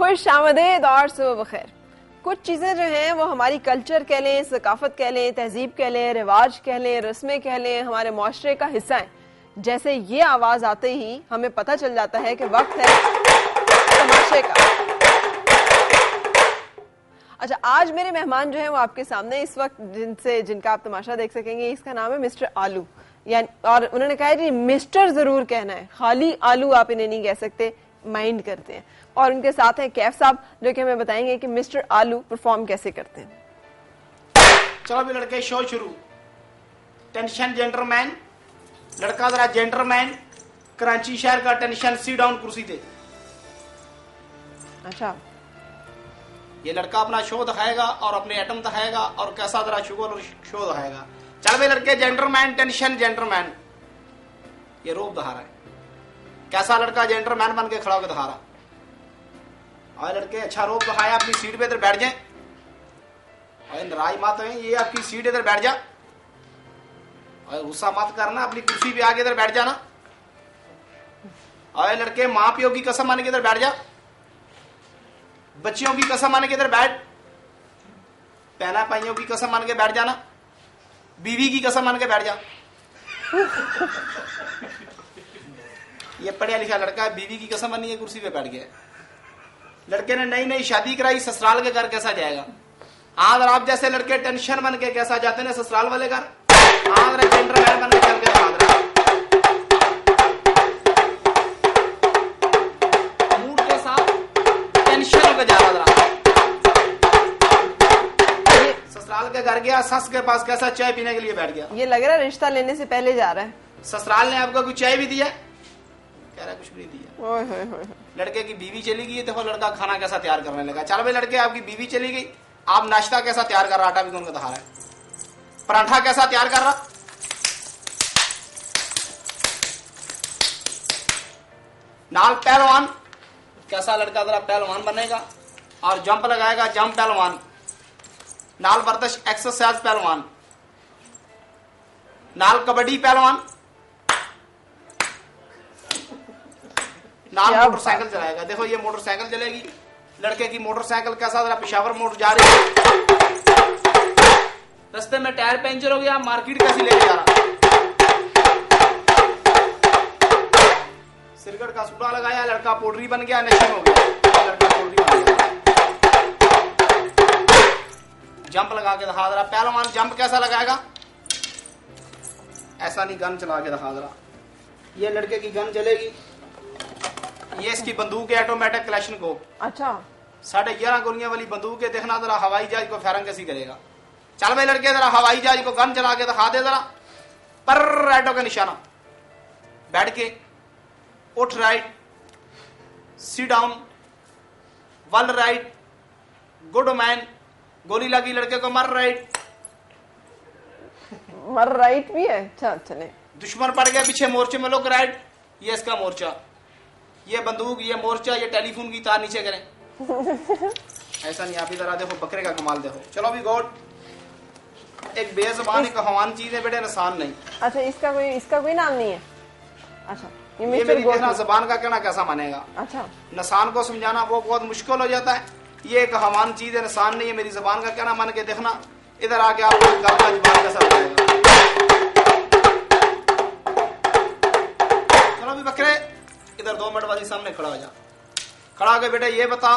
खुश आमदेद और सुबह बखैर। कुछ चीज़ें जो हैं वो हमारी कल्चर कह लें, सकाफत कह लें, तहजीब कह लें, रिवाज कह लें, रस्में कह लें, हमारे माशरे का हिस्सा है। जैसे ये आवाज़ आते ही हमें पता चल जाता है कि वक्त है तमाशे का। अच्छा, आज मेरे मेहमान जो हैं वो आपके सामने इस वक्त जिनका आप तमाशा देख सकेंगे, इसका नाम है मिस्टर आलू। यानी और उन्होंने कहा है जी मिस्टर जरूर कहना है, खाली आलू आप इन्हें नहीं कह सकते, माइंड करते हैं। और उनके साथ हैं कैफ साहब जो कि हमें बताएंगे कि मिस्टर आलू परफॉर्म कैसे करते हैं। चलो भी लड़के, शो शुरू। टेंशन जेंटलमैन, लड़का जरा जेंटलमैन, कराची शहर का टेंशन, सी डाउन कुर्सी पे। अच्छा, ये लड़का अपना शो दिखाएगा और अपने एटम दिखाएगा और कैसा जरा शुगर और शो दिखाएगा। चल भाई लड़के, जेंटलमैन, टेंशन जेंटलमैन। ये रूप दिखा रहा है, कैसा लड़का जेंटलमैन बन के खड़ा होकर दिखा रहा। और लड़के अच्छा रूप दिखाया, अपनी सीट पे इधर बैठ जाए। और नाराज मत है, ये आपकी सीट इधर बैठ जा। और गुस्सा मत करना, अपनी कुर्सी पे आके इधर बैठ जाना। और लड़के, माँ प्यो की कसम मान के इधर बैठ जा, बच्चियों की कसम मान के इधर बैठ, पहना पाइयों की कसम मान के बैठ जाना, बीवी की कसम मान के बैठ जा। ये पढ़िया लिखा लड़का है, बीवी की कसम मानी है, कुर्सी पे बैठ गया। लड़के ने नई नई शादी कराई, ससुराल के घर कैसा जाएगा। आज आप जैसे लड़के टेंशन बन के कैसा जाते हैं ससुराल वाले घर। आज जेंटलमैन बन के चल के मूड के साथ टेंशन होकर जा रहा। ससुराल के घर गया, सस के पास कैसा चाय पीने के लिए बैठ गया। ये लग रहा है रिश्ता लेने से पहले जा रहा है। ससुराल ने आपको कुछ चाय भी दिया, कह रहा कुछ भी नहीं दिया। ओए होए होए। लड़के की बीवी चली गई, देखो लड़का खाना कैसा तैयार करने लगा। चल भाई लड़के, आपकी बीवी चली गई, आप नाश्ता कैसा तैयार कर रहा, आटा भी उनको दिखा रहा है, पराठा कैसा तैयार कर रहा। नाल पहलवान, कैसा लड़का जरा पहलवान बनेगा और जंप लगाएगा, जंप पहलवान। नाल वर्जिश एक्सरसाइज पहलवान, नाल कबड्डी पहलवान, नाल मोटरसाइकिल चलाएगा। देखो ये मोटरसाइकिल चलेगी, लड़के की मोटरसाइकिल कैसा जरा पेशावर मोड़ जा रही है, रास्ते में टायर पंचर हो गया, मार्केट कैसी लेके जा रहा। सिरगढ़ का सूटा लगाया, लड़का पोल्ट्री बन गया, नशे में हो गया, लड़का पोल्ट्री बन गया। जंप लगा के दिखा रहा पहलवान, जंप कैसा लगाएगा, ऐसा नहीं, गन चला के दिखा रहा। ये लड़के की गन चलेगी, ये इसकी बंदूक है, ऑटोमेटिक क्लैशनकोव। अच्छा, 11.5 गोलियां वाली बंदूक है। देखना जरा हवाई जहाज को फायरिंग कैसी करेगा। चल भाई लड़के, जरा हवाई जहाज को गन चला के दिखा दे जरा, पर राइटों का निशाना, बैठ के उठ right, sit down, one right, good man. गोली लगी लड़के को, मर राइट। मर राइट भी है। अच्छा चले, दुश्मन पड़ गया पीछे, मोर्चे में लोग राइट। ये इसका मोर्चा, ये बंदूक, ये मोर्चा, ये टेलीफोन की तार नीचे करें। ऐसा नहीं, आप इधर आ देखो, बकरे का कमाल देखो। चलो भी गॉड, एक बेज़बान एक हवान चीज है बेटे, निशान नहीं। अच्छा, इसका कोई नाम नहीं है। अच्छा, ये मेरी देखना जबान का कहना कैसा मानेगा। अच्छा, निशान को समझाना वो बहुत मुश्किल हो जाता है। ये एक हवान चीज है, निशान नहीं है, मेरी जबान का कहना मान के देखना। इधर आके आपको जबान कैसा बताएगा। चलो भी बकरे, इधर 2 मिनट वाली सामने खड़ा हो जा। खड़ा होकर बेटा ये बता,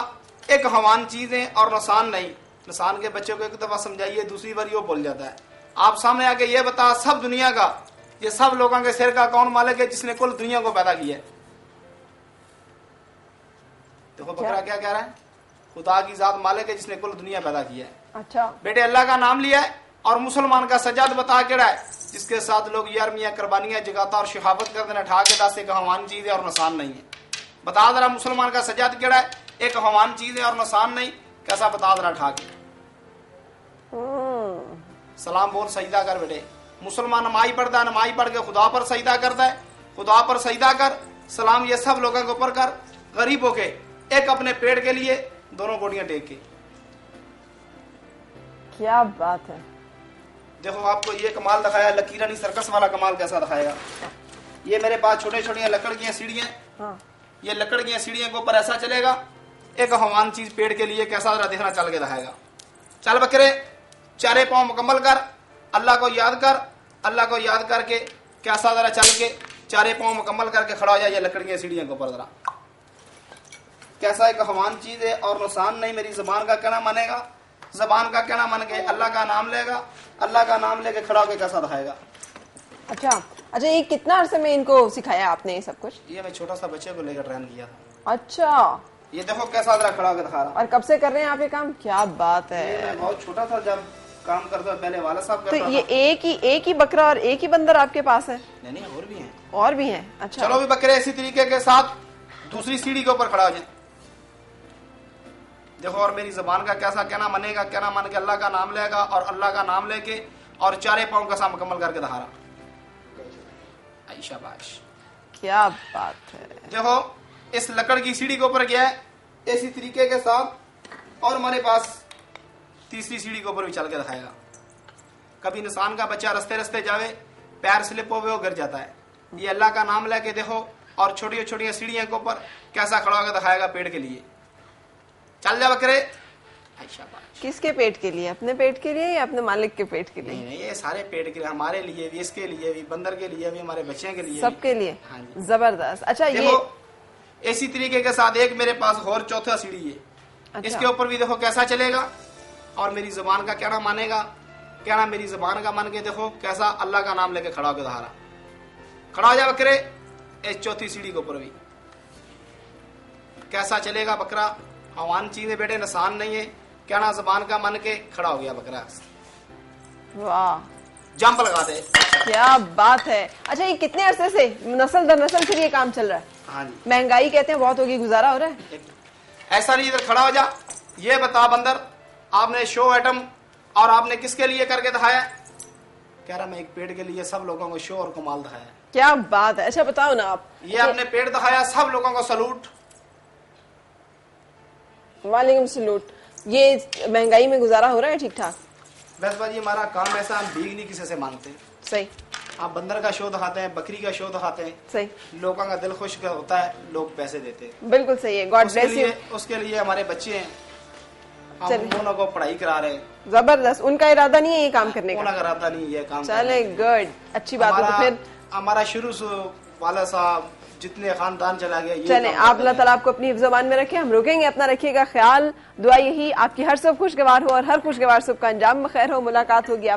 एक हवान चीज है और निशान नहीं। निशान के बच्चे को एक दफा समझाइए, दूसरी बार ये भूल जाता है। आप सामने आके ये बता, सब दुनिया का, ये सब लोगों के सिर का कौन मालिक है जिसने कुल दुनिया को पैदा किया है। देखो बकरा क्या कह रहा है, खुदा की जात मालिक है जिसने कुल दुनिया पैदा किया है। अच्छा बेटे, अल्लाह का नाम लिया है और मुसलमान का सजाद बता के रहा है, जिसके साथ लोग यारमियां कुर्बानियां जगाता और शहावत कर देना ठा के दासे का हवान चीज है और निशान नहीं है। बता दरा मुसलमान का सजाद केड़ा है, एक हवान चीज है और निशान नहीं, कैसा बता दरा ठा के। सलाम बोल, सजदा कर बेटे। मुसलमान नमाज पढ़ता है, नमाज पढ़ के खुदा पर सजदा करता है, खुदा पर सजदा कर, सलाम ये सब लोगों के ऊपर कर। गरीबों के, एक अपने पेड़ के लिए दोनों गोड़ियां टेक के। क्या बात है। देखो आपको ये कमाल दिखाया, लकीरानी सर्कस वाला कमाल कैसा दिखाएगा। ये मेरे पास छोटे छोटी लकड़ की सीढ़ियां, हाँ। ये लकड़ की सीढ़ियों के ऊपर ऐसा चलेगा, एक हवान चीज पेड़ के लिए कैसा जरा देखना चल के दिखाएगा। चल बकरे, चारे पांव मुकम्मल कर, अल्लाह को याद कर, अल्लाह को याद करके कैसा जरा चल के चारे पांव मुकम्मल करके खड़ा हो जाए। ये लकड़ियां सीढ़ियों के ऊपर जरा कैसा एक हवान चीज है और नुकसान नहीं। मेरी जबान का कहना मानेगा, जबान का कहना मान के अल्लाह का नाम लेगा, अल्लाह का नाम लेके खड़ा होकर कैसा दिखाएगा। अच्छा अच्छा, ये कितना अरसे में इनको सिखाया आपने ये सब कुछ? ये मैं छोटा सा बच्चे को लेकर ट्रेन किया था। अच्छा, ये देखो कैसा जरा खड़ा होकर दिखा रहा। और कब से कर रहे हैं आप ये काम? क्या बात है। मैं बहुत छोटा था जब काम करता, पहले वाला साहब तो करता ये था। एक ही बकरा और एक ही बंदर आपके पास है? नहीं और भी हैं। और भी हैं? अच्छा चलो भी बकरे इसी तरीके के साथ दूसरी सीढ़ी के ऊपर खड़ा हो जाए। देखो और मेरी जबान का कैसा कहना मानेगा, कहना मान के अल्लाह का नाम लेगा और अल्लाह का नाम लेके और चारे पांव का सा मुकम्मल करके दिखा रहा। शाबाश, क्या बात है। देखो इस लकड़ की सीढ़ी के ऊपर गया है इसी तरीके के साथ, और हमारे पास तीसरी सीढ़ी के ऊपर भी चल के दिखाएगा। कभी इंसान का बच्चा रस्ते रस्ते जावे, पैर स्लिप हो वो गिर जाता है। ये अल्लाह का नाम लेके देखो और छोटी छोटी सीढ़ियों के ऊपर कैसा खड़ा होकर दिखाएगा पेड़ के लिए। चल जा बकरे। किसके पेट के लिए? अपने पेट के लिए या अपने मालिक के पेट के लिए? नहीं, ये सारे पेट के लिए, हमारे लिए भी, इसके लिए भी, बंदर के लिए भी, हमारे बच्चे के लिए, सबके लिए। हाँ जी, जबरदस्त। अच्छा, ये इसी तरीके के साथ एक मेरे पास और चौथा सीढ़ी है। अच्छा। इसके ऊपर भी देखो कैसा चलेगा और मेरी जुबान का कहना मानेगा, कहना मेरी जुबान का मान के देखो कैसा अल्लाह का नाम लेके खड़ा होकर दहारा। खड़ा हो जा बकरे। इस चौथी सीढ़ी के ऊपर भी कैसा चलेगा बकरा। हवान चीजें बेटे निशान नहीं है, कहना जबान का मन के खड़ा हो गया बकरा। वाह, जंप लगा दे। क्या बात है। अच्छा, ये कितने अरसे से नस्ल दर नस्ल फिर ये काम चल रहा है? हाँ जी। महंगाई कहते हैं बहुत होगी, गुजारा हो रहा है? ऐसा नहीं, इधर खड़ा हो जा। ये बता बंदर, आपने शो आइटम और आपने किसके लिए करके दिखाया? कह रहा मैं एक पेड़ के लिए सब लोगों को शो और कमाल दिखाया। क्या बात है। अच्छा बताओ ना आप। ये आपने पेड़ दिखाया, सब लोगों को सलूट। वालेकुम सलूट। ये महंगाई में गुजारा हो रहा है ठीक ठाक? बस भाई हमारा काम ऐसा, हम भीख नहीं किसी से मांगते। सही। आप बंदर का शो दिखाते हैं, बकरी का शो दिखाते हैं, सही, लोगों का दिल खुश होता है, लोग पैसे देते हैं। बिल्कुल सही है। God bless you. उसके लिए हमारे बच्चे हैं, हम उन्होंने को पढ़ाई करा रहे हैं। जबरदस्त। उनका इरादा नहीं है ये काम करने का? उनका इरादा नहीं है काम। चले, गुड, अच्छी बात है। तो फिर हमारा शुरू से वाला साहब जितने खानदान चला गया। चले, आप अल्लाह ताला आपको अपनी ज़बान में रखे। हम रुकेंगे, अपना रखिएगा ख्याल। दुआ यही आपकी हर सुबह खुशगवार हो और हर खुशगवार सुबह का अंजाम में खैर हो। मुलाकात होगी आपसे।